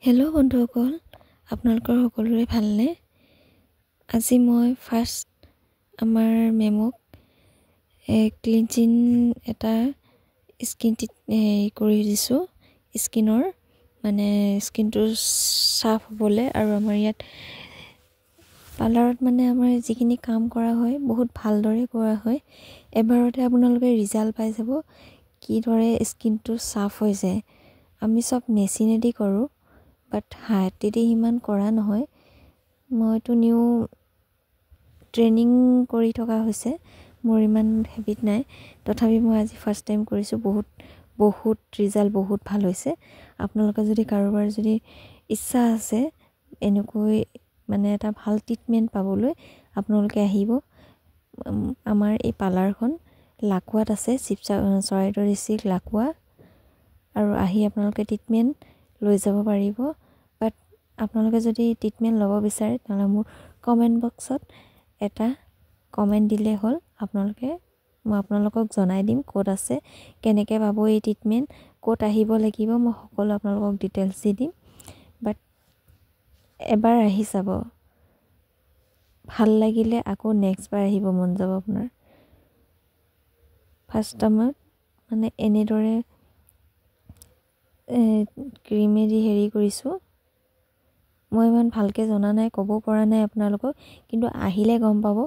Hello' বন্ধুসকল, আপোনালোকৰ সকলোৰে ভালনে? আজি মই ফাৰ্ষ্ট আমাৰ মেমক ক্লিনজিং এটা স্কিন কৰি দিছোঁ। স্কিনৰ মানে স্কিনটো চাফ হ'বলৈ, আৰু আমাৰ ইয়াত পাৰ্লাৰত মানে আমাৰ যিখিনি কাম কৰা হয় বহুত ভালদৰে কৰা হয়। এবাৰতে আপোনালোকে ৰিজাল্ট পাই যাব কিদৰে স্কিনটো চাফ হৈ যায়। আমি চব মেচিনেদি কৰোঁ, বাট হাতেদি সিমান কৰা নহয়। মইতো নিউ ট্ৰেইনিং কৰি থকা হৈছে, মোৰ ইমান হেবিট নাই। তথাপি মই আজি ফাৰ্ষ্ট টাইম কৰিছোঁ। বহুত ৰিজাল্ট বহুত ভাল হৈছে। আপোনালোকে যদি কাৰোবাৰ যদি ইচ্ছা আছে এনেকৈ মানে এটা ভাল ট্ৰিটমেণ্ট পাবলৈ, আপোনালোকে আহিব। আমাৰ এই পাৰ্লাৰখন লাকুৱাত আছে, চৰাইদেউ ডিষ্ট্ৰিক্ট লাকুৱা। আৰু আহি আপোনালোকে ট্ৰিটমেণ্ট লৈ যাব পাৰিব। বাট আপোনালোকে যদি ট্ৰিটমেণ্ট ল'ব বিচাৰে তেনেহ'লে মোৰ কমেণ্ট বক্সত এটা কমেণ্ট দিলে হ'ল। মই আপোনালোকক জনাই দিম ক'ত আছে, কেনেকৈ পাব এই ট্ৰিটমেণ্ট, ক'ত আহিব লাগিব, মই সকলো আপোনালোকক ডিটেইলছ দি দিম। বাট এবাৰ আহি চাব, ভাল লাগিলে আকৌ নেক্সট বাৰ আহিব মন যাব আপোনাৰ। ফাৰ্ষ্ট টাইমত মানে এনেদৰে ক্ৰীমেদি কৰিছোঁ। মই ইমান ভালকৈ জনা নাই, ক'ব পৰা নাই আপোনালোকক, কিন্তু আহিলে গম পাব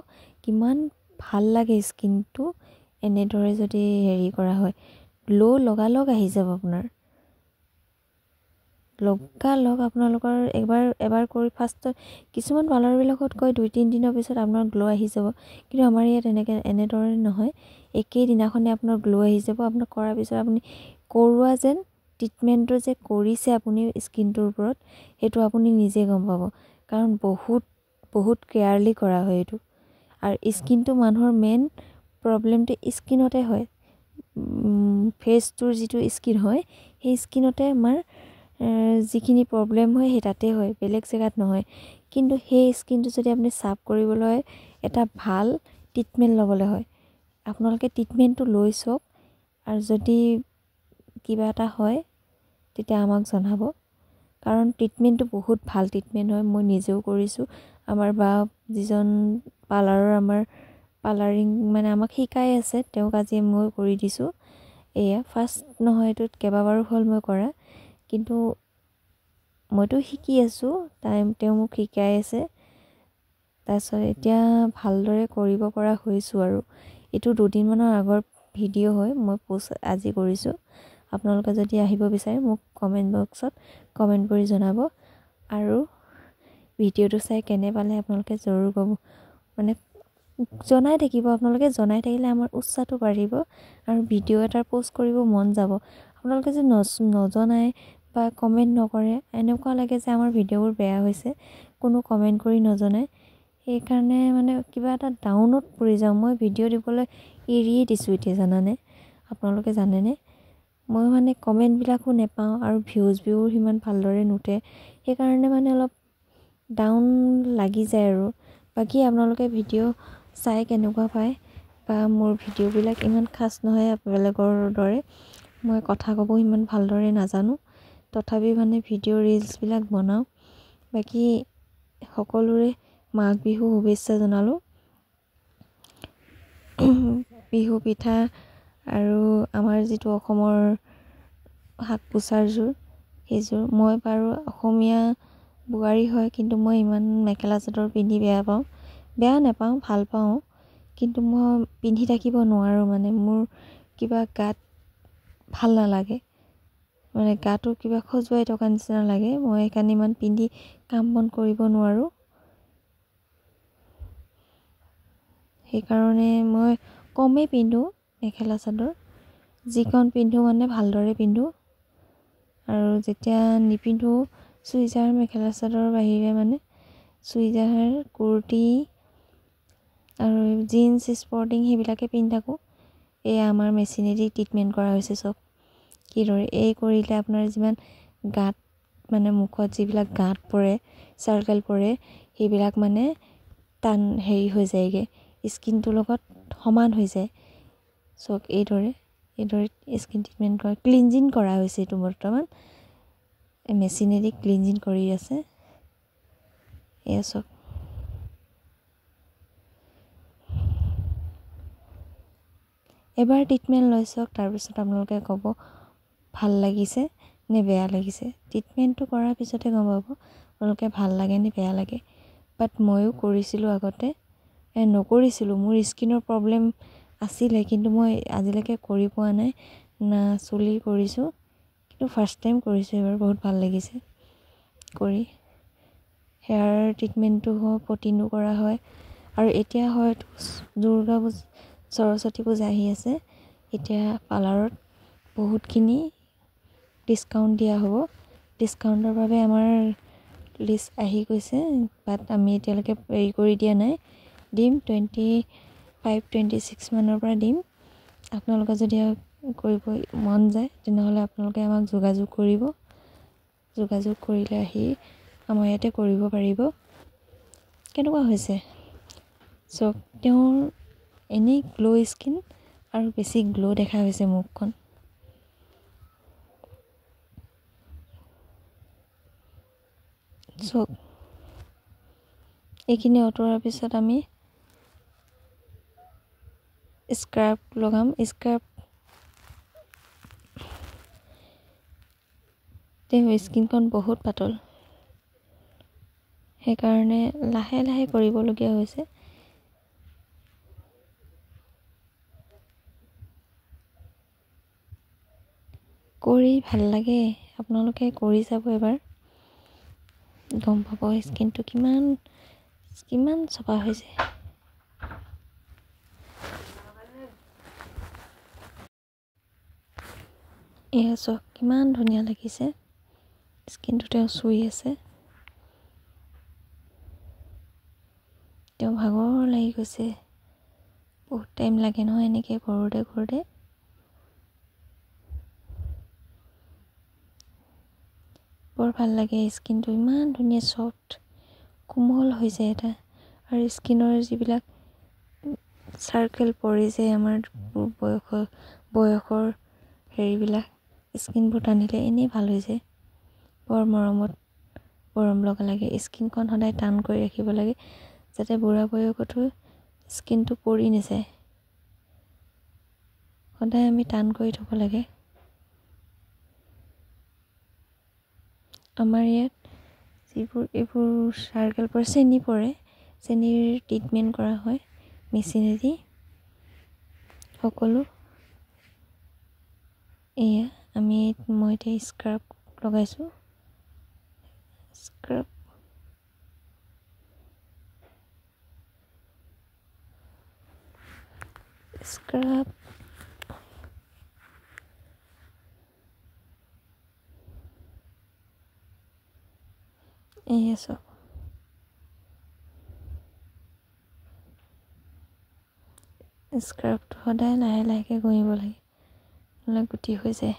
কিমান ভাল লাগে স্কিনটো এনেদৰে যদি কৰা হয়। গ্ল' লগালগ আহি যাব আপোনাৰ, লগালগ আপোনালোকৰ এবাৰ কৰি ফাৰ্ষ্টত কিছুমান পাৰ্লাৰবিলাকত কয় 2-3 দিনৰ পিছত আপোনাৰ গ্ল' আহি যাব, কিন্তু আমাৰ ইয়াত এনেদৰে নহয়। একেইদিনাখনে আপোনাৰ গ্ল' আহি যাব। আপোনাক কৰাৰ পিছত আপুনি কৰোৱা যেন ট্ৰিটমেণ্টটো যে কৰিছে আপুনি স্কিনটোৰ ওপৰত, সেইটো আপুনি নিজে গম পাব। কাৰণ বহুত কেয়াৰলি কৰা হয় এইটো। আৰু স্কিনটো মানুহৰ মেইন প্ৰব্লেমটো স্কিনতে হয়। ফেচটোৰ যিটো স্কিন হয়, সেই স্কিনতে আমাৰ যিখিনি প্ৰব্লেম হয় সেই তাতে হয়, বেলেগ জেগাত নহয়। কিন্তু সেই স্কিনটো যদি আপুনি চাফ কৰিবলৈ হয়, এটা ভাল ট্ৰিটমেণ্ট ল'বলৈ হয়। আপোনালোকে ট্ৰিটমেণ্টটো লৈ চাওক, আৰু যদি কিবা এটা হয় তেতিয়া আমাক জনাব। কাৰণ ট্ৰিটমেণ্টটো বহুত ভাল ট্ৰিটমেণ্ট হয়, মই নিজেও কৰিছোঁ। আমাৰ বা যিজন আমাৰ পাৰ্লাৰিং মানে আমাক শিকাই আছে, তেওঁক আজি মই কৰি দিছোঁ। এয়া ফাৰ্ষ্ট নহয়, এইটোত কেইবাবাৰো হ'ল মই কৰা, কিন্তু মইতো শিকি আছোঁ, তেওঁ মোক শিকাই আছে। তাৰপিছত এতিয়া ভালদৰে কৰিব পৰা হৈছোঁ। আৰু এইটো 2 দিনমানৰ আগৰ ভিডিঅ' হয়, মই পোষ্ট আজি কৰিছোঁ। আপোনালোকে যদি আহিব বিচাৰে মোক কমেণ্ট বক্সত কমেণ্ট কৰি জনাব। আৰু ভিডিঅ'টো চাই কেনে পালে আপোনালোকে জৰুৰ ক'ব, মানে জনাই থাকিব। আপোনালোকে জনাই থাকিলে আমাৰ উৎসাহটো বাঢ়িব, আৰু ভিডিঅ' এটা পোষ্ট কৰিব মন যাব। আপোনালোকে যে নজনায় বা কমেণ্ট নকৰে, এনেকুৱা লাগে যে আমাৰ ভিডিঅ'বোৰ বেয়া হৈছে, কোনো কমেণ্ট কৰি নজনায়। সেইকাৰণে মানে কিবা এটা ডাউনত পৰি যাওঁ। মই ভিডিঅ' দিবলৈ এৰিয়ে দিছোঁ এতিয়া, জানানে? আপোনালোকে জানেনে? মই মানে কমেণ্টবিলাকো নেপাওঁ, আৰু ভিউজবোৰ সিমান ভালদৰে নুঠে। সেইকাৰণে মানে অলপ ডাউন লাগি যায়। আৰু বাকী আপোনালোকে ভিডিঅ' চাই কেনেকুৱা পায়, বা মোৰ ভিডিঅ'বিলাক ইমান খাচ নহয় বেলেগৰ দৰে। মই কথা ক'ব ইমান ভালদৰে নাজানো, তথাপি মানে ভিডিঅ' ৰিলচবিলাক বনাওঁ। বাকী সকলোৰে মাঘ বিহু শুভেচ্ছা জনালোঁ। বিহু পিঠা আৰু আমাৰ যিটো অসমৰ সাজ পোছাকযোৰ, সেইযোৰ মই বাৰু অসমীয়া বোৱাৰী হয়, কিন্তু মই ইমান মেখেলা চাদৰ পিন্ধি বেয়া নাপাওঁ, ভাল পাওঁ। কিন্তু মই পিন্ধি থাকিব নোৱাৰোঁ, মানে মোৰ কিবা গাত ভাল নালাগে, মানে গাটো কিবা খজুৱাই থকা নিচিনা লাগে। মই সেইকাৰণে ইমান পিন্ধি কাম বন কৰিব নোৱাৰোঁ। সেইকাৰণে মই কমেই পিন্ধোঁ মেখেলা চাদৰ। যিকণ পিন্ধোঁ মানে ভালদৰে পিন্ধোঁ, আৰু যেতিয়া নিপিন্ধোঁ চুইজাৰ মেখেলা চাদৰৰ বাহিৰে মানে চুইজাৰ, কুৰ্তি আৰু জিন্স স্পৰ্টিং সেইবিলাকে পিন্ধি থাকোঁ। এয়া আমাৰ মেচিনেদি ট্ৰিটমেণ্ট কৰা হৈছে চব। কিদৰে কৰিলে আপোনাৰ যিমান গাত মানে মুখত যিবিলাক গাঁত পৰে, চাৰ্কেল পৰে, সেইবিলাক মানে টান হৈ যায়গৈ, স্কিনটোৰ লগত সমান হৈ যায়। চব এইদৰে স্কিন ট্ৰিটমেণ্ট কৰা, ক্লিনজিং কৰা হৈছে এইটো বৰ্তমান। মেচিনেদি ক্লিনজিং কৰি আছে। এয়া চাওক, এবাৰ ট্ৰিটমেণ্ট লৈ চাওক, তাৰপিছত আপোনালোকে ক'ব ভাল লাগিছে নে বেয়া লাগিছে। ট্ৰিটমেণ্টটো কৰাৰ পিছতে গম পাব আপোনালোকে ভাল লাগে নে বেয়া লাগে। বাট ময়ো কৰিছিলোঁ আগতে, নকৰিছিলোঁ, মোৰ স্কিনৰ প্ৰব্লেম আছিলে, কিন্তু মই আজিলৈকে কৰি পোৱা নাই না। চুলি কৰিছোঁ, কিন্তু ফাৰ্ষ্ট টাইম কৰিছোঁ এইবাৰ, বহুত ভাল লাগিছে কৰি। হেয়াৰ ট্ৰিটমেণ্টটো হয়, প্ৰটিনো কৰা হয়। আৰু এতিয়া হয়তো দুৰ্গা পূজা, সৰস্বতী পূজা আহি আছে, এতিয়া পাৰ্লাৰত বহুতখিনি ডিছকাউণ্ট দিয়া হ'ব। ডিছকাউণ্টৰ বাবে আমাৰ লিষ্ট আহি গৈছে, বাট আমি এতিয়ালৈকে হেৰি কৰি দিয়া নাই। দিম 25-26 মানৰ পৰা দিম। আপোনালোকে যদি কৰিব মন যায় তেনেহ'লে আপোনালোকে আমাক যোগাযোগ কৰিব। যোগাযোগ কৰিলে আহি আমাৰ ইয়াতে কৰিব পাৰিব। কেনেকুৱা হৈছে চাওক, তেওঁৰ এনেই গ্ল' স্কিন আৰু বেছি গ্ল' দেখা হৈছে মুখখন। চাওক, এইখিনি আঁতৰোৱাৰ পিছত আমি স্ক্ৰাব লগাম। তেওঁৰ স্কিনখন বহুত পাতল, সেইকাৰণে লাহে লাহে কৰিবলগীয়া হৈছে। কৰি ভাল লাগে, আপোনালোকে কৰি চাব এবাৰ, গম পাব স্কিনটো কিমান চফা হৈছে। এয়া চাওক কিমান ধুনীয়া লাগিছে, স্কিনটো তেওঁ চুই আছে। তেওঁ ভাগৰ লাগি গৈছে, বহুত টাইম লাগে নহয় এনেকৈ কৰোঁতে। বৰ ভাল লাগে, স্কিনটো ইমান ধুনীয়া চফ্ট কোমল হৈছে এটা। আৰু স্কিনৰ যিবিলাক চাৰ্কেল পৰি যায় আমাৰ বয়সৰ হেৰিবিলাক, স্কিনবোৰ টানিলে এনেই ভাল হৈ যায়। বৰ মৰম লগা লাগে। স্কিনখন সদায় টান কৰি ৰাখিব লাগে, যাতে বুঢ়া বয়সতো স্কিনটো পৰি নাযায়। সদায় আমি টান কৰি থ'ব লাগে। আমাৰ ইয়াত এইবোৰ চাৰ্কেল পৰে, চেনি পৰে, চেনিৰ ট্ৰিটমেণ্ট কৰা হয় মেচিনেদি সকলো। এয়া মই এতিয়া স্ক্ৰাব লগাইছোঁ। স্ক্ৰাব এয়া চাওক, স্ক্ৰাবটো সদায় লাহে লাহেকৈ ঘঁহিব লাগে, নহ'লে গুটি হৈ যায়।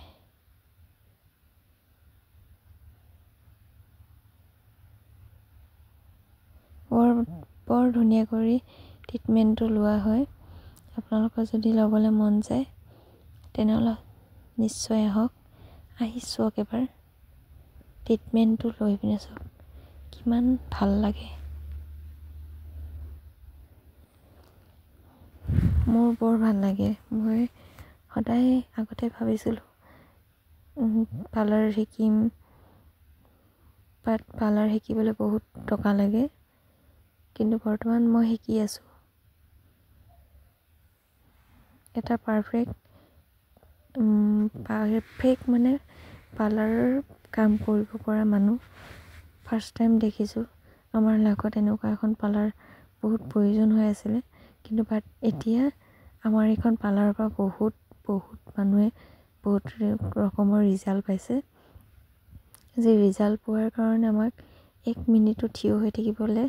বৰ ধুনীয়া কৰি ট্ৰিটমেণ্টটো লোৱা হয়। আপোনালোকৰ যদি ল'বলৈ মন যায় তেনেহ'লে নিশ্চয় আহক, আহি চাওক এবাৰ, ট্ৰিটমেণ্টটো লৈ পিনে চাওক কিমান ভাল লাগে। মোৰ বৰ ভাল লাগে। মই সদায় আগতে ভাবিছিলোঁ পাৰ্লাৰ শিকিম, বাট পাৰ্লাৰ শিকিবলৈ বহুত টকা লাগে, কিন্তু বৰ্তমান মই শিকি আছোঁ। এটা পাৰফেক্ট মানে পাৰ্লাৰৰ কাম কৰিব পৰা মানুহ ফাৰ্ষ্ট টাইম দেখিছোঁ। আমাৰ লাকত এনেকুৱা এখন পাৰ্লাৰ বহুত প্ৰয়োজন হৈ আছিলে, কিন্তু এতিয়া আমাৰ এইখন পাৰ্লাৰৰ পৰা বহুত মানুহে বহুত ৰকমৰ ৰিজাল্ট পাইছে। যি ৰিজাল্ট পোৱাৰ কাৰণে আমাক 1 মিনিটো থিয় হৈ থাকিবলৈ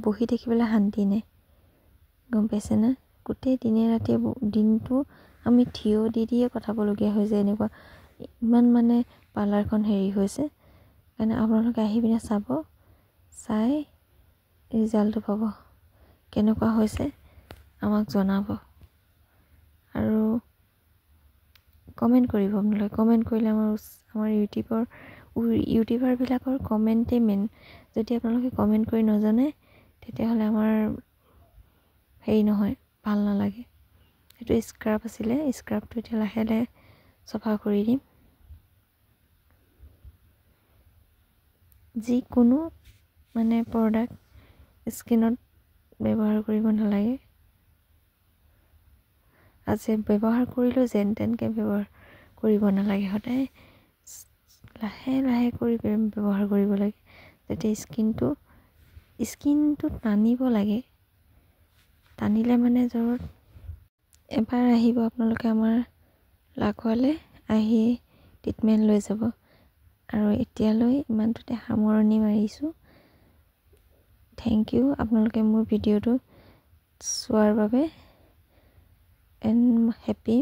বহি থাকিবলৈ শান্তি নাই, গম পাইছেনে? গোটেই দিনটো আমি থিয় দিয়ে কটাবলগীয়া হৈ যায়। এনেকুৱা ইমান পাৰ্লাৰখন হেৰি হৈছে কাৰণে আপোনালোকে আহি পিনে চাব, চাই ৰিজাল্টটো পাব, কেনেকুৱা হৈছে আমাক জনাব। আৰু কমেণ্ট কৰিব। আপোনালোকে কমেণ্ট কৰিলে আমাৰ ইউটিউবৰ ইউটিউবাৰবিলাকৰ কমেণ্টেই মেইন। যদি আপোনালোকে কমেণ্ট কৰি নজনে তেতিয়াহ'লে আমাৰ হেৰি নহয়, ভাল নালাগে। সেইটো স্ক্ৰাব আছিলে, স্ক্ৰাবটো এতিয়া লাহে লাহে চফা কৰি দিম। যিকোনো মানে প্ৰডাক্ট স্কিনত ব্যৱহাৰ কৰিব নালাগে। আজি ব্যৱহাৰ কৰিলেও যেন তেনকৈ ব্যৱহাৰ কৰিব নালাগে, সদায় লাহে লাহে কৰি ব্যৱহাৰ কৰিব লাগে, যাতে স্কিনটো টানিব লাগে। টানিলে মানে জ্বৰত এবাৰ আহিব আপোনালোকে আমাৰ লাকোৱালে, আহি ট্ৰিটমেণ্ট লৈ যাব। আৰু এতিয়ালৈ ইমানটোতে সামৰণি মাৰিছোঁ। থেংক ইউ আপোনালোকে মোৰ ভিডিঅ'টো চোৱাৰ বাবে, এণ্ড হেপী